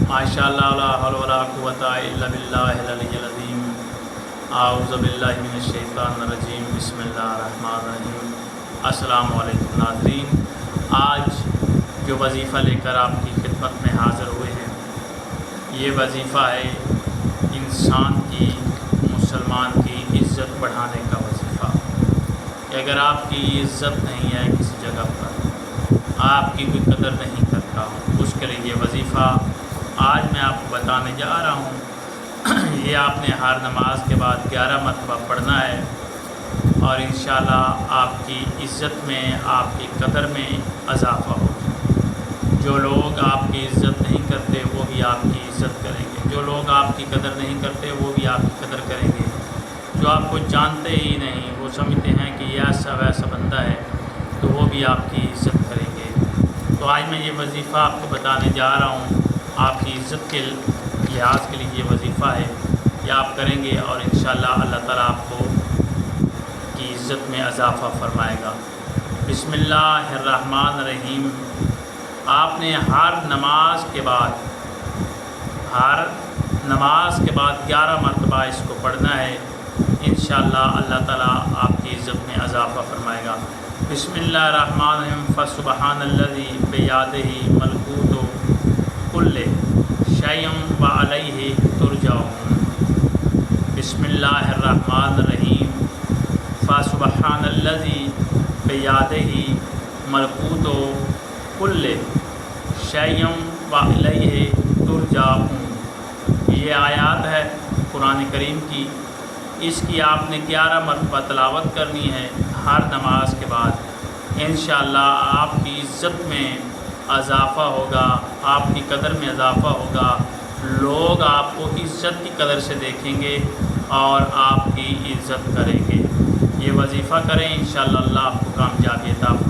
ماشاء اللہ لا حول ولا قوۃ الا باللہ العلی العظیم۔ اعوذ باللہ من الشیطان الرجیم، بسم اللہ الرحمن الرحیم۔ السلام علیکم ناظرین، آج جو وظیفہ لے کر آپ کی خدمت میں حاضر ہوئے ہیں، یہ وظیفہ ہے انسان کی، مسلمان کی عزت بڑھانے کا وظیفہ۔ کہ اگر آپ کی عزت نہیں ہے کسی جگہ پر، آپ کی کوئی قدر نہیں کرتا، اس کے لیے یہ وظیفہ آج میں آپ کو بتانے جا رہا ہوں۔ یہ آپ نے ہر نماز کے بعد 11 مرتبہ پڑھنا ہے، اور انشاءاللہ آپ کی عزت میں، آپ کی قدر میں اضافہ ہوگا۔ جو لوگ آپ کی عزت نہیں کرتے وہ بھی آپ کی عزت کریں گے، جو لوگ آپ کی قدر نہیں کرتے وہ بھی آپ کی قدر کریں گے، جو آپ کو جانتے ہی نہیں، وہ سمجھتے ہیں کہ یہ ایسا ویسا بندہ ہے، تو وہ بھی آپ کی عزت کریں گے۔ تو آج میں یہ وظیفہ آپ کو بتانے جا رہا ہوں، آپ کی عزت کے لحاظ کے لیے یہ وظیفہ ہے، یہ آپ کریں گے اور انشاءاللہ اللہ تعالیٰ آپ کو کی عزت میں اضافہ فرمائے گا۔ بسم اللہ الرحمن الرحیم۔ آپ نے ہر نماز کے بعد 11 مرتبہ اس کو پڑھنا ہے، انشاءاللہ اللہ تعالیٰ آپ کی عزت میں اضافہ فرمائے گا۔ بسم اللہ الرحمن الرحیم۔ فسبحان الذی بیدہ ملکوت کل شیء وعلیہ ترجعون۔ بسم اللہ الرحمن الرحیم۔ فسبحان الذی بیدہ ملکوت کل شیء وعلیہ ترجعون۔ یہ آیات ہے قرآن کریم کی، اس کی آپ نے 11 مرتبہ تلاوت کرنی ہے ہر نماز کے بعد۔ انشاءاللہ آپ کی عزت میں اضافہ ہوگا، آپ کی قدر میں اضافہ ہوگا، لوگ آپ کو عزت کی قدر سے دیکھیں گے اور آپ کی عزت کریں گے۔ یہ وظیفہ کریں، انشاءاللہ اللہ آپ کو کامیابی عطا فرمائے گا۔